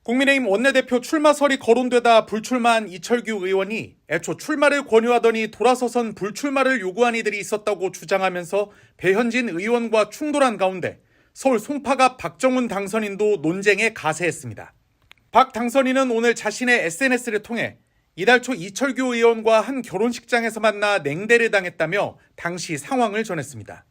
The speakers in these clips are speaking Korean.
국민의힘 원내대표 출마설이 거론되다 불출마한 이철규 의원이 애초 출마를 권유하더니 돌아서선 불출마를 요구한 이들이 있었다고 주장하면서 배현진 의원과 충돌한 가운데 서울 송파갑 앞 박정훈 당선인도 논쟁에 가세했습니다. 박 당선인은 오늘 자신의 SNS를 통해 이달 초 이철규 의원과 한 결혼식장에서 만나 냉대를 당했다며 당시 상황을 전했습니다.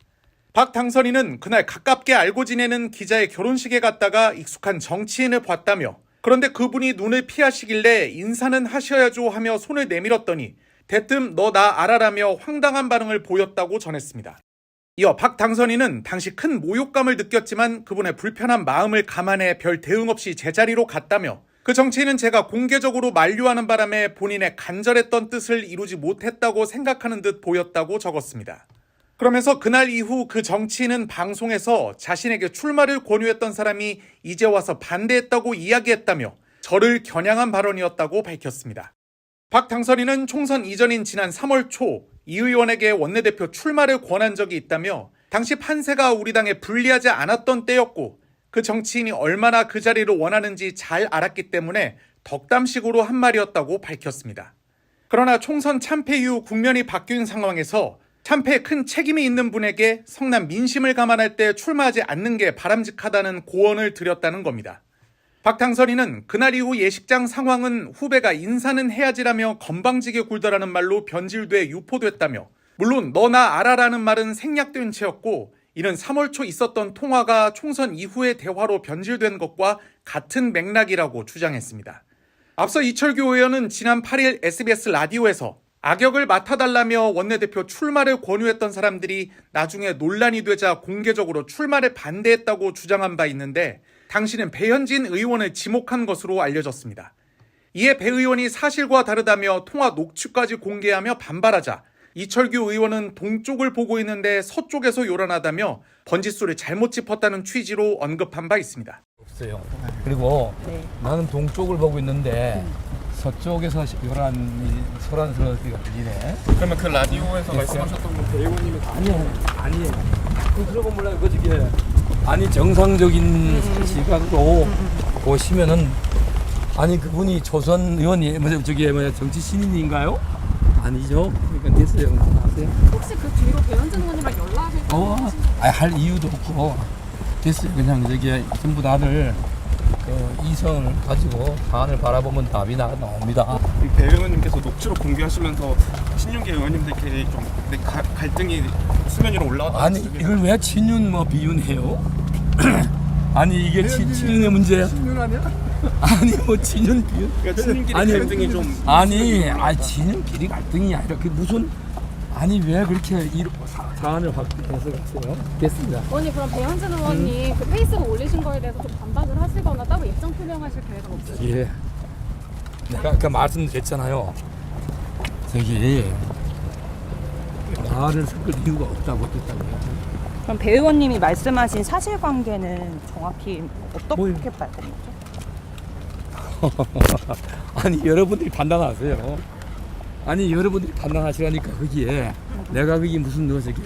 박 당선인은 그날 가깝게 알고 지내는 기자의 결혼식에 갔다가 익숙한 정치인을 봤다며 그런데 그분이 눈을 피하시길래 인사는 하셔야죠 하며 손을 내밀었더니 대뜸 너 나 알아라며 황당한 반응을 보였다고 전했습니다. 이어 박 당선인은 당시 큰 모욕감을 느꼈지만 그분의 불편한 마음을 감안해 별 대응 없이 제자리로 갔다며 그 정치인은 제가 공개적으로 만류하는 바람에 본인의 간절했던 뜻을 이루지 못했다고 생각하는 듯 보였다고 적었습니다. 그러면서 그날 이후 그 정치인은 방송에서 자신에게 출마를 권유했던 사람이 이제 와서 반대했다고 이야기했다며 저를 겨냥한 발언이었다고 밝혔습니다. 박 당선인은 총선 이전인 지난 3월 초 이 의원에게 원내대표 출마를 권한 적이 있다며 당시 판세가 우리 당에 불리하지 않았던 때였고 그 정치인이 얼마나 그 자리를 원하는지 잘 알았기 때문에 덕담식으로 한 말이었다고 밝혔습니다. 그러나 총선 참패 이후 국면이 바뀐 상황에서 참패에 큰 책임이 있는 분에게 성남 민심을 감안할 때 출마하지 않는 게 바람직하다는 고언을 드렸다는 겁니다. 박 당선인은 그날 이후 예식장 상황은 후배가 인사는 해야지라며 건방지게 굴더라는 말로 변질돼 유포됐다며 물론 너 나 알아라는 말은 생략된 채였고 이는 3월 초 있었던 통화가 총선 이후의 대화로 변질된 것과 같은 맥락이라고 주장했습니다. 앞서 이철규 의원은 지난 8일 SBS 라디오에서 악역을 맡아달라며 원내대표 출마를 권유했던 사람들이 나중에 논란이 되자 공개적으로 출마를 반대했다고 주장한 바 있는데 당시는 배현진 의원을 지목한 것으로 알려졌습니다. 이에 배 의원이 사실과 다르다며 통화 녹취까지 공개하며 반발하자 이철규 의원은 동쪽을 보고 있는데 서쪽에서 요란하다며 번짓소를 잘못 짚었다는 취지로 언급한 바 있습니다. 없어요. 그리고 나는 동쪽을 보고 있는데 서쪽에서 요란이 소란스러워지가 들리네. 그러면 그 라디오에서 말씀하셨던 분 배우님이 아니에요. 그러고 몰라요. 그 저기 아니 정상적인 시각으로 보시면은 아니 그분이 조선 의원이 정치 신인인가요? 아니죠. 그러니까 됐어요. 아세요? 혹시 그 뒤로 배현진 의원님랑 연락을 할 이유도 없고 됐어요. 그냥 저기 전부 다들 그 이성을 가지고 사안을 바라보면 답이 나옵니다. 배 의원님께서 녹취록 공개하시면서 신윤계 의원님들끼리 좀 갈등이 수면 위로 올라왔다. 아니 이걸 왜 친윤 비윤해요? 아니 이게 친윤의 문제야? 친윤 아니야? 아니 뭐 친윤 비윤? 그러니까 친윤끼리 갈등이 좀 아니 친윤끼리 갈등이 아니라 그 무슨 아니 왜 그렇게 사안을 확대해서 갔어요? 됐습니다. 의원님 그럼 배현진 의원님 그 페이스북 올리신 거에 대해서 좀 반박을 하시거나 따로 입장 표명하실 계획은 없으세요? 예. 내가 아까 말씀드렸잖아요. 저기 말을 섞을 이유가 없다고 했다고요. 그럼 배 의원님이 말씀하신 사실관계는 정확히 어떻게 봐야 되는 거죠? 아니 여러분들이 판단하세요. 아니 여러분들이 판단하시라니까 거기에 내가 그게 무슨 저기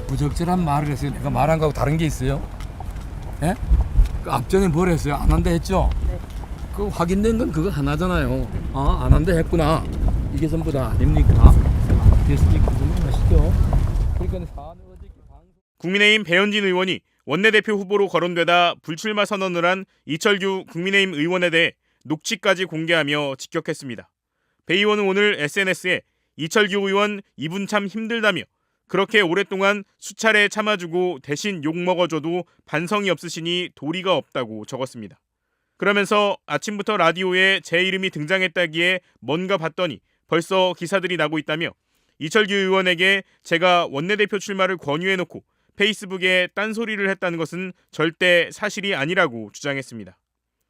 부적절한 말을 했어요. 내가 말한 거하고 다른 게 있어요? 예? 그 앞전에 뭘 했어요? 안 한다 했죠? 네. 그 확인된 건 그거 하나잖아요. 안 한다 했구나. 이게 전부 다 아닙니까? 됐으니까 그만하시죠. 그러니까 사안을 어저께 국민의힘 배현진 의원이 원내대표 후보로 거론되다 불출마 선언을 한 이철규 국민의힘 의원에 대해 녹취까지 공개하며 직격했습니다. 배 의원은 오늘 SNS에 이철규 의원 이분 참 힘들다며 그렇게 오랫동안 수차례 참아주고 대신 욕먹어줘도 반성이 없으시니 도리가 없다고 적었습니다. 그러면서 아침부터 라디오에 제 이름이 등장했다기에 뭔가 봤더니 벌써 기사들이 나고 있다며 이철규 의원에게 제가 원내대표 출마를 권유해놓고 페이스북에 딴소리를 했다는 것은 절대 사실이 아니라고 주장했습니다.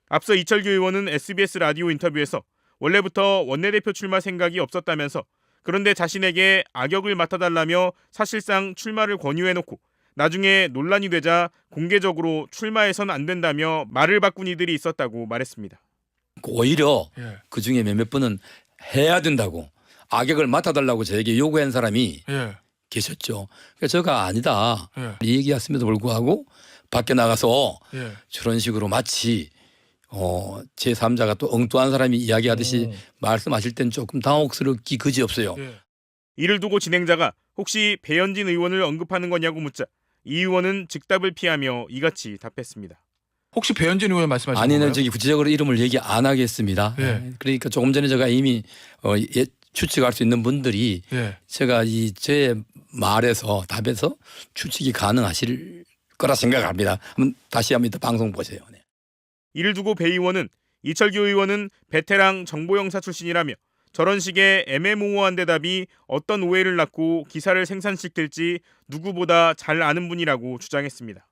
앞서 이철규 의원은 SBS 라디오 인터뷰에서 원래부터 원내대표 출마 생각이 없었다면서 그런데 자신에게 악역을 맡아달라며 사실상 출마를 권유해놓고 나중에 논란이 되자 공개적으로 출마해서는 안 된다며 말을 바꾼 이들이 있었다고 말했습니다. 오히려 그중에 몇몇 분은 해야 된다고 악역을 맡아달라고 저에게 요구한 사람이 계셨죠. 그러니까 저가 아니다. 이 얘기였음에도 불구하고 밖에 나가서 저런 식으로 마치 제3자가 또 엉뚱한 사람이 이야기하듯이 말씀하실 땐 조금 당혹스럽기 그지없어요. 이를 두고 진행자가 혹시 배현진 의원을 언급하는 거냐고 묻자 이 의원은 즉답을 피하며 이같이 답했습니다. 혹시 배현진 의원 말씀하시는 아니는 건가요? 저기 구체적으로 이름을 얘기 안 하겠습니다. 예. 그러니까 조금 전에 제가 이미 추측할 수 있는 분들이 예. 제가 제 말에서 답에서 추측이 가능하실 거라 생각합니다. 다시 한번 이따 방송 보세요. 네. 이를 두고 배 의원은 이철규 의원은 베테랑 정보영사 출신이라며 저런 식의 애매모호한 대답이 어떤 오해를 낳고 기사를 생산시킬지 누구보다 잘 아는 분이라고 주장했습니다.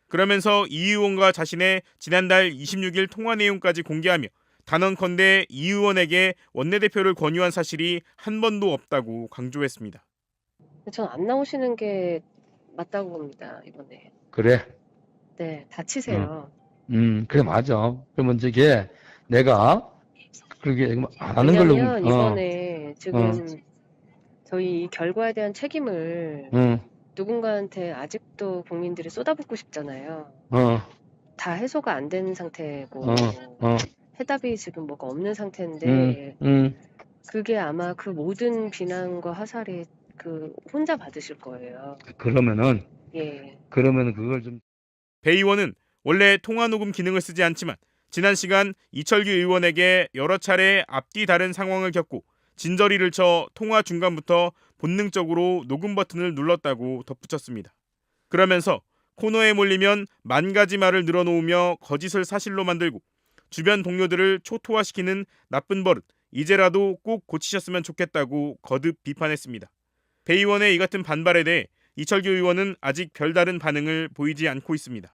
그러면서 이 의원과 자신의 지난달 26일 통화 내용까지 공개하며 단언컨대 이 의원에게 원내대표를 권유한 사실이 한 번도 없다고 강조했습니다. 전 안 나오시는 게 맞다고 봅니다, 이번에. 그래. 네, 다치세요. 그래 맞아. 그러면 저게 내가 그렇게 안 하는 걸로. 왜냐면 이번에 지금 저희 이 결과에 대한 책임을 누군가한테 아직도 국민들이 쏟아붓고 싶잖아요. 다 해소가 안 된 상태고 해답이 지금 뭐가 없는 상태인데 그게 아마 그 모든 비난과 화살이 그 혼자 받으실 거예요. 그러면은 예. 그걸 좀. 배 의원은 원래 통화 녹음 기능을 쓰지 않지만 지난 시간 이철규 의원에게 여러 차례 앞뒤 다른 상황을 겪고 진저리를 쳐 통화 중간부터 본능적으로 녹음 버튼을 눌렀다고 덧붙였습니다. 그러면서 코너에 몰리면 만 가지 말을 늘어놓으며 거짓을 사실로 만들고 주변 동료들을 초토화시키는 나쁜 버릇 이제라도 꼭 고치셨으면 좋겠다고 거듭 비판했습니다. 배 의원의 이 같은 반발에 대해 이철규 의원은 아직 별다른 반응을 보이지 않고 있습니다.